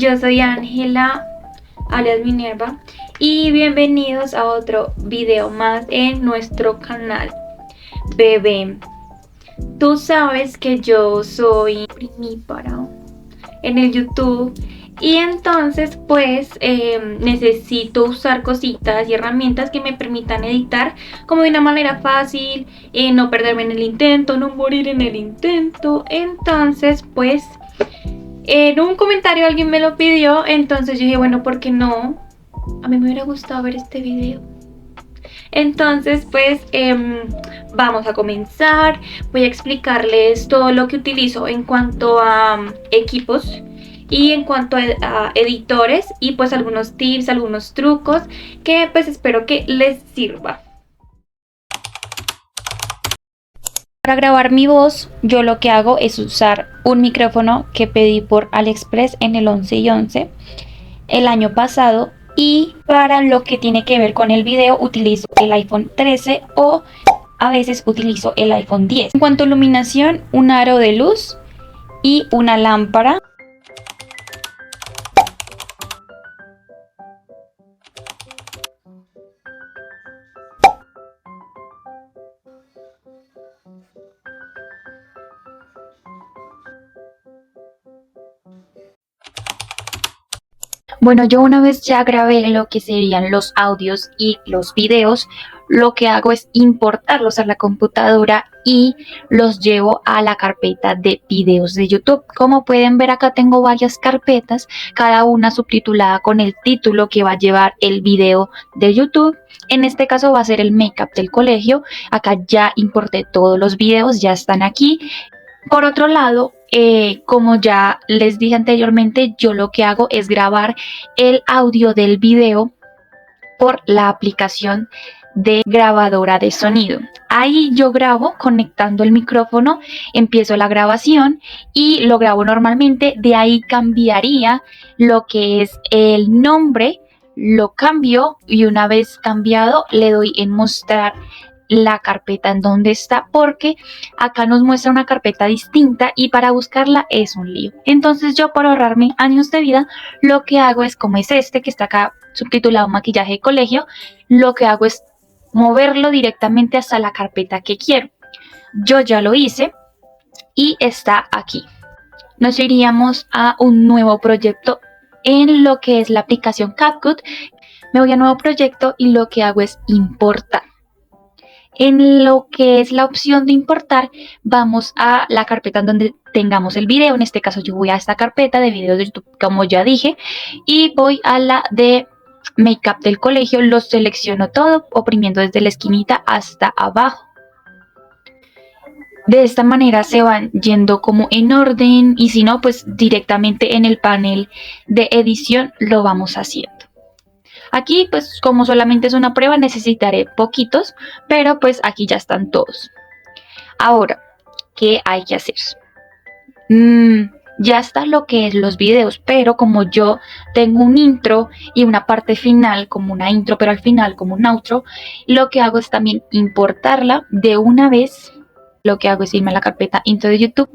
Yo soy Ángela, alias Minerva, y bienvenidos a otro video más en nuestro canal. Bebé, tú sabes que yo soy primípara en el YouTube y entonces pues necesito usar cositas y herramientas que me permitan editar como de una manera fácil, no perderme en el intento, no morir en el intento. Entonces pues en un comentario alguien me lo pidió, entonces yo dije, bueno, ¿por qué no? A mí me hubiera gustado ver este video. Entonces pues vamos a comenzar. Voy a explicarles todo lo que utilizo en cuanto a equipos y en cuanto a editores, y pues algunos tips, algunos trucos que pues espero que les sirva. Para grabar mi voz, yo lo que hago es usar un micrófono que pedí por AliExpress en el 11 y 11 el año pasado, y para lo que tiene que ver con el video utilizo el iPhone 13 o a veces utilizo el iPhone 10. En cuanto a iluminación, un aro de luz y una lámpara. Bueno, yo una vez ya grabé lo que serían los audios y los videos, lo que hago es importarlos a la computadora y los llevo a la carpeta de videos de YouTube. Como pueden ver, acá tengo varias carpetas, cada una subtitulada con el título que va a llevar el video de YouTube. En este caso va a ser el make-up del colegio. Acá ya importé todos los videos, ya están aquí. Por otro lado, como ya les dije anteriormente, yo lo que hago es grabar el audio del video por la aplicación de grabadora de sonido. Ahí yo grabo conectando el micrófono, empiezo la grabación y lo grabo normalmente. De ahí cambiaría lo que es el nombre, lo cambio y una vez cambiado le doy en mostrar la carpeta en donde está, porque acá nos muestra una carpeta distinta y para buscarla es un lío. Entonces yo, por ahorrarme años de vida, lo que hago es, como es este que está acá subtitulado maquillaje de colegio, lo que hago es moverlo directamente hasta la carpeta que quiero. Yo ya lo hice y está aquí. Nos iríamos a un nuevo proyecto en lo que es la aplicación CapCut. Me voy a nuevo proyecto y lo que hago es importar. En lo que es la opción de importar, vamos a la carpeta en donde tengamos el video. En este caso yo voy a esta carpeta de videos de YouTube, como ya dije, y voy a la de make-up del colegio. Lo selecciono todo, oprimiendo desde la esquinita hasta abajo. De esta manera se van yendo como en orden, y si no, pues directamente en el panel de edición lo vamos haciendo. Aquí pues como solamente es una prueba necesitaré poquitos, pero pues aquí ya están todos. Ahora, ¿qué hay que hacer? Ya está lo que es los videos, pero como yo tengo un intro y una parte final como una intro, pero al final como un outro, lo que hago es también importarla de una vez. Lo que hago es irme a la carpeta intro de YouTube.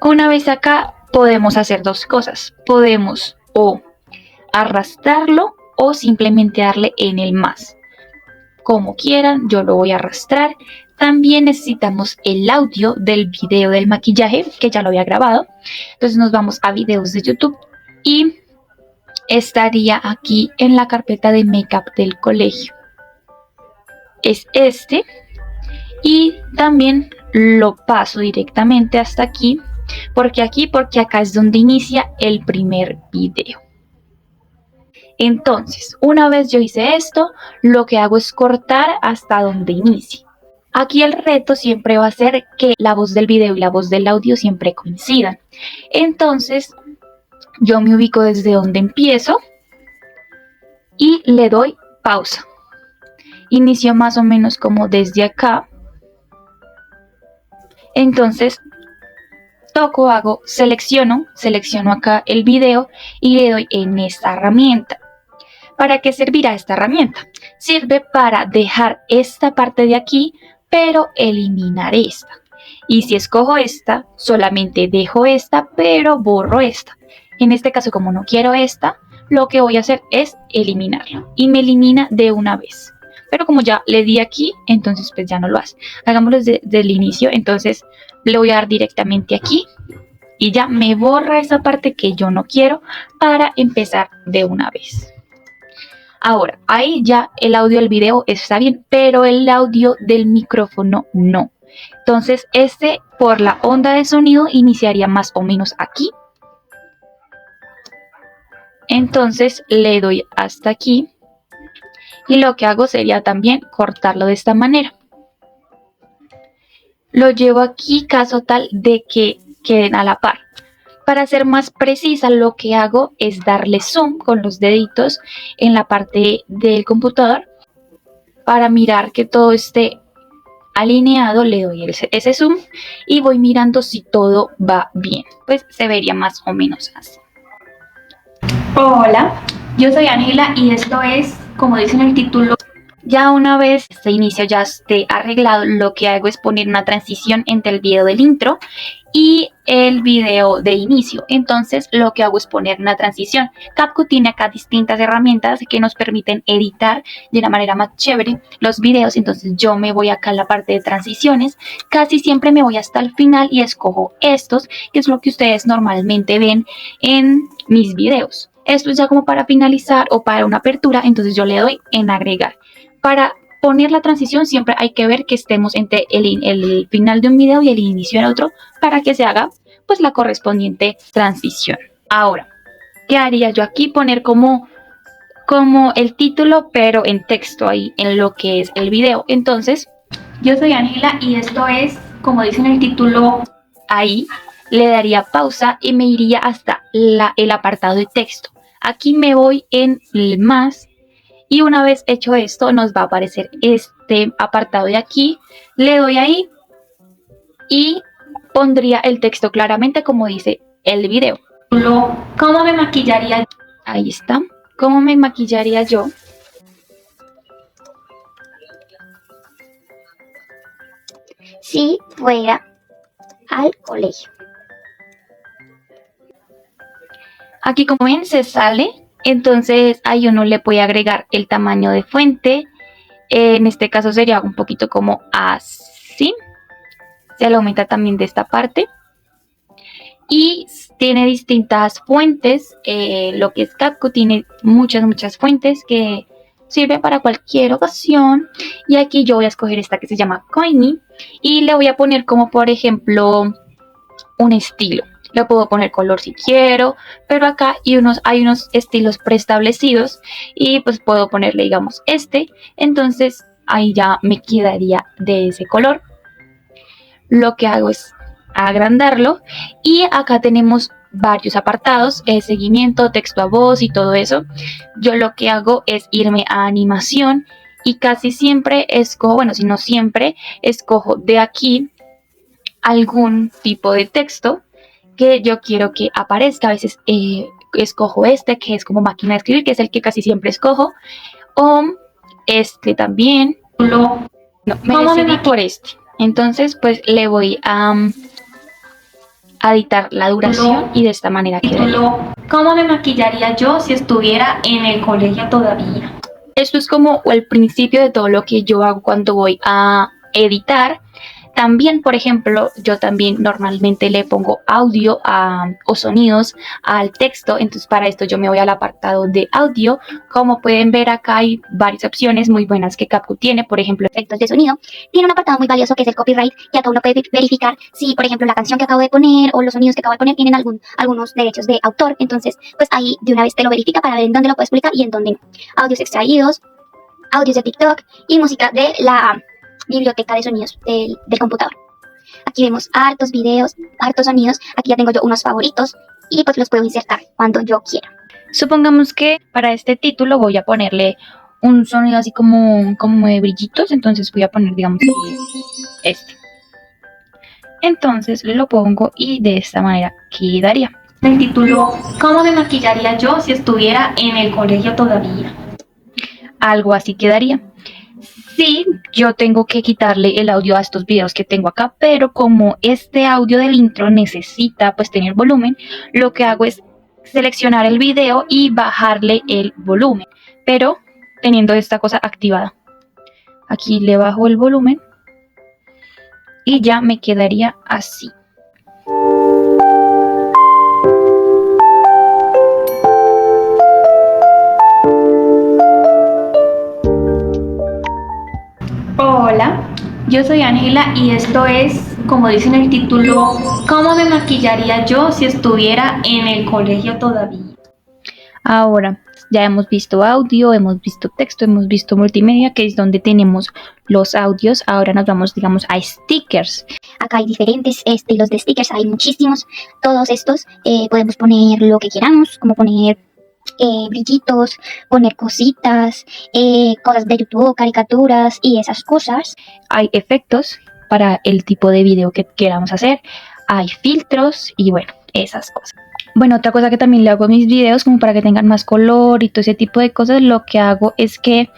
Una vez acá podemos hacer dos cosas. Podemos o arrastrarlo o simplemente darle en el más, como quieran. Yo lo voy a arrastrar. También necesitamos el audio del video del maquillaje, que ya lo había grabado. Entonces nos vamos a videos de YouTube y estaría aquí en la carpeta de make-up del colegio. Es este, y también lo paso directamente hasta aquí. Porque acá es donde inicia el primer video. Entonces, una vez yo hice esto, lo que hago es cortar hasta donde inicie. Aquí el reto siempre va a ser que la voz del video y la voz del audio siempre coincidan. Entonces, yo me ubico desde donde empiezo y le doy pausa. Inicio más o menos como desde acá. Entonces, selecciono acá el video y le doy en esta herramienta. ¿Para qué servirá esta herramienta? Sirve para dejar esta parte de aquí, pero eliminar esta. Y si escojo esta, solamente dejo esta, pero borro esta. En este caso, como no quiero esta, lo que voy a hacer es eliminarlo y me elimina de una vez. Pero como ya le di aquí, entonces pues ya no lo hace. Hagámoslo desde el inicio, entonces le voy a dar directamente aquí y ya me borra esa parte que yo no quiero para empezar de una vez. Ahora, ahí ya el audio del video está bien, pero el audio del micrófono no. Entonces, este por la onda de sonido iniciaría más o menos aquí. Entonces, le doy hasta aquí. Y lo que hago sería también cortarlo de esta manera. Lo llevo aquí caso tal de que queden a la par. Para ser más precisa, lo que hago es darle zoom con los deditos en la parte del computador. Para mirar que todo esté alineado, le doy ese zoom y voy mirando si todo va bien. Pues se vería más o menos así. Hola, yo soy Ángela y esto es, como dice en el título, ya una vez este inicio ya esté arreglado, lo que hago es poner una transición entre el video del intro y el video de inicio. Entonces lo que hago es poner una transición. CapCut tiene acá distintas herramientas que nos permiten editar de una manera más chévere los videos. Entonces yo me voy acá a la parte de transiciones. Casi siempre me voy hasta el final y escojo estos, que es lo que ustedes normalmente ven en mis videos. Esto es ya como para finalizar o para una apertura, entonces yo le doy en agregar. Para poner la transición siempre hay que ver que estemos entre el final de un video y el inicio del otro para que se haga pues la correspondiente transición. Ahora, ¿qué haría yo aquí? Poner como el título pero en texto ahí en lo que es el video. Entonces, yo soy Ángela y esto es, como dice en el título, ahí le daría pausa y me iría hasta el apartado de texto. Aquí me voy en el más. Y una vez hecho esto, nos va a aparecer este apartado de aquí. Le doy ahí y pondría el texto claramente como dice el video. ¿Cómo me maquillaría? Ahí está. ¿Cómo me maquillaría yo? Si fuera al colegio. Aquí como ven se sale. Entonces ahí uno le puede agregar el tamaño de fuente. En este caso sería un poquito como así. Se le aumenta también de esta parte. Y tiene distintas fuentes. Lo que es CapCut tiene muchas fuentes que sirve para cualquier ocasión. Y aquí yo voy a escoger esta que se llama Coiny. Y le voy a poner como por ejemplo un estilo. Le puedo poner color si quiero, pero acá hay unos estilos preestablecidos y pues puedo ponerle, digamos, este. Entonces ahí ya me quedaría de ese color. Lo que hago es agrandarlo y acá tenemos varios apartados, seguimiento, texto a voz y todo eso. Yo lo que hago es irme a animación y casi siempre escojo, bueno, si no siempre, escojo de aquí algún tipo de texto que yo quiero que aparezca. A veces escojo este que es como máquina de escribir, que es el que casi siempre escojo, o este también. No, me decidí por este. Entonces pues le voy a editar la duración y de esta manera quedaría. ¿Cómo me maquillaría yo si estuviera en el colegio todavía? Esto es como el principio de todo lo que yo hago cuando voy a editar. También, por ejemplo, yo también normalmente le pongo audio o sonidos al texto. Entonces para esto yo me voy al apartado de audio. Como pueden ver acá hay varias opciones muy buenas que CapCut tiene. Por ejemplo, Efectos de sonido. Tiene un apartado muy valioso que es el copyright, y acá uno puede verificar si, por ejemplo, la canción que acabo de poner o los sonidos que acabo de poner tienen algunos derechos de autor. Entonces, pues ahí de una vez te lo verifica para ver en dónde lo puedes publicar y en dónde no. Audios extraídos, audios de TikTok y música de la biblioteca de sonidos del computador. Aquí vemos hartos videos, hartos sonidos. Aquí ya tengo yo unos favoritos y pues los puedo insertar cuando yo quiera. Supongamos que para este título voy a ponerle un sonido así como de brillitos. Entonces voy a poner, digamos, este. Entonces lo pongo y de esta manera quedaría. El título, ¿cómo me maquillaría yo si estuviera en el colegio todavía? Algo así quedaría. Sí, yo tengo que quitarle el audio a estos videos que tengo acá, pero como este audio del intro necesita pues tener volumen, lo que hago es seleccionar el video y bajarle el volumen, pero teniendo esta cosa activada. Aquí le bajo el volumen y ya me quedaría así. Hola, yo soy Ángela y esto es, como dice en el título, ¿cómo me maquillaría yo si estuviera en el colegio todavía? Ahora, ya hemos visto audio, hemos visto texto, hemos visto multimedia, que es donde tenemos los audios. Ahora nos vamos, digamos, a stickers. Acá hay diferentes estilos de stickers, hay muchísimos. Todos estos podemos poner lo que queramos, como poner brillitos, poner cositas, cosas de YouTube, caricaturas y esas cosas. Hay efectos para el tipo de video que queramos hacer. Hay filtros y bueno, esas cosas. Bueno, otra cosa que también le hago a mis videos, como para que tengan más color y todo ese tipo de cosas, lo que hago es que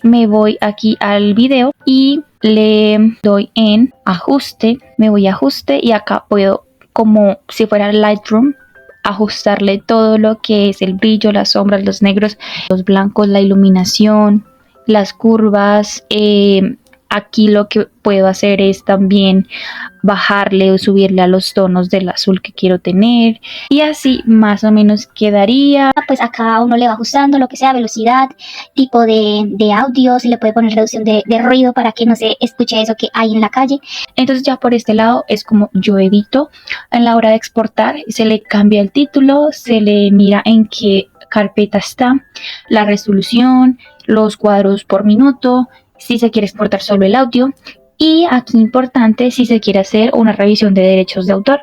me voy aquí al video y le doy en ajuste, me voy a ajuste y acá puedo, como si fuera Lightroom, ajustarle todo lo que es el brillo, las sombras, los negros, los blancos, la iluminación, las curvas. Aquí lo que puedo hacer es también bajarle o subirle a los tonos del azul que quiero tener y así más o menos quedaría. Pues acá uno le va ajustando lo que sea, velocidad, tipo de audio, se le puede poner reducción de ruido para que no se escuche eso que hay en la calle. Entonces ya por este lado es como yo edito. En la hora de exportar se le cambia el título, se le mira en qué carpeta está, la resolución, los cuadros por minuto, si se quiere exportar solo el audio y aquí importante si se quiere hacer una revisión de derechos de autor.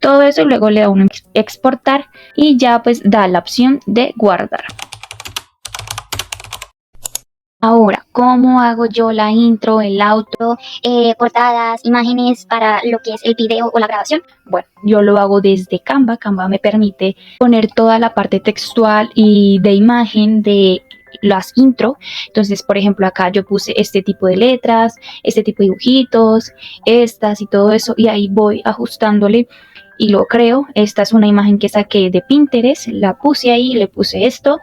Todo eso luego le da uno exportar y ya pues da la opción de guardar. Ahora, ¿cómo hago yo la intro, el outro, portadas, imágenes para lo que es el video o la grabación? Bueno, yo lo hago desde Canva. Canva me permite poner toda la parte textual y de imagen de las intro. Entonces, por ejemplo, acá yo puse este tipo de letras, este tipo de dibujitos, estas y todo eso, y ahí voy ajustándole y lo creo. Esta es una imagen que saqué de Pinterest, la puse ahí, le puse esto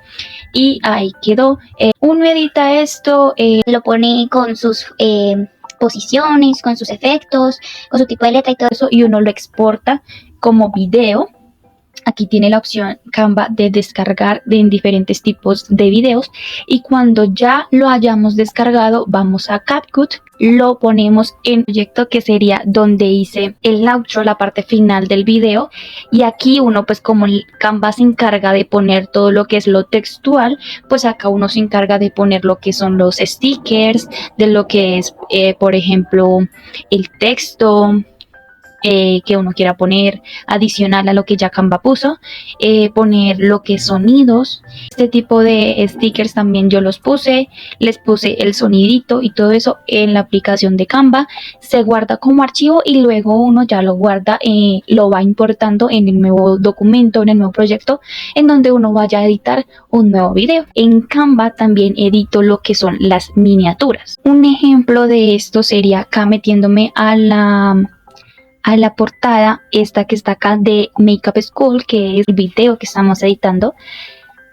y ahí quedó. Uno edita esto, lo pone con sus posiciones, con sus efectos, con su tipo de letra y todo eso, y uno lo exporta como video. Aquí tiene la opción Canva de descargar en diferentes tipos de videos y cuando ya lo hayamos descargado vamos a CapCut, lo ponemos en el proyecto que sería donde hice el outro, la parte final del video, y aquí uno pues como el Canva se encarga de poner todo lo que es lo textual, pues acá uno se encarga de poner lo que son los stickers, de lo que es por ejemplo el texto que uno quiera poner adicional a lo que ya Canva puso, poner lo que es sonidos. Este tipo de stickers también yo los puse, les puse el sonidito y todo eso en la aplicación de Canva. Se guarda como archivo y luego uno ya lo guarda, lo va importando en el nuevo documento, en el nuevo proyecto, en donde uno vaya a editar un nuevo video. En Canva también edito lo que son las miniaturas. Un ejemplo de esto sería acá metiéndome a la portada, esta que está acá de Makeup School, que es el video que estamos editando.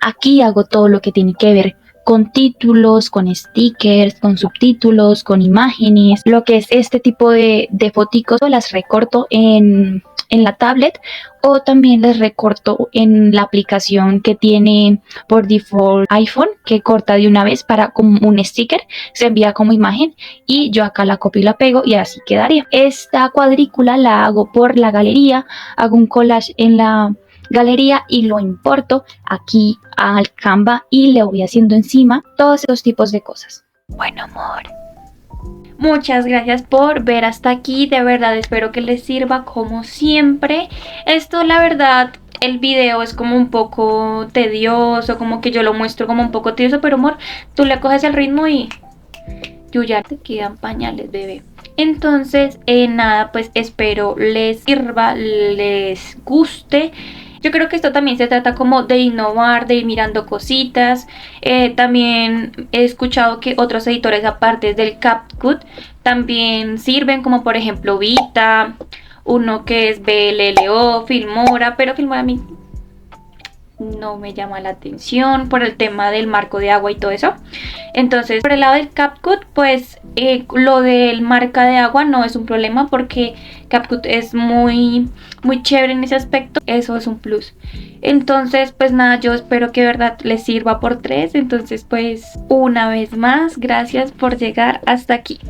Aquí hago todo lo que tiene que ver con títulos, con stickers, con subtítulos, con imágenes. Lo que es este tipo de foticos las recorto en la tablet o también les recorto en la aplicación que tiene por default iPhone, que corta de una vez para como un sticker, se envía como imagen y yo acá la copio y la pego y así quedaría. Esta cuadrícula la hago por la galería, hago un collage en la galería y lo importo aquí al Canva y le voy haciendo encima todos estos tipos de cosas. Bueno, amor, muchas gracias por ver hasta aquí, de verdad espero que les sirva como siempre. Esto la verdad, el video es como un poco tedioso, como que yo lo muestro como un poco tedioso, pero amor, tú le coges el ritmo y ya te quedan pañales, bebé. Entonces, nada, pues espero les sirva, les guste. Yo creo que esto también se trata como de innovar, de ir mirando cositas. También he escuchado que otros editores aparte del CapCut también sirven, como por ejemplo Vita, uno que es BLLO, Filmora, pero Filmora a mí no me llama la atención por el tema del marco de agua y todo eso. Entonces, por el lado del CapCut, pues lo del marca de agua no es un problema porque CapCut es muy chévere en ese aspecto. Eso es un plus. Entonces, pues nada, yo espero que de verdad les sirva por 3. Entonces, pues una vez más, gracias por llegar hasta aquí.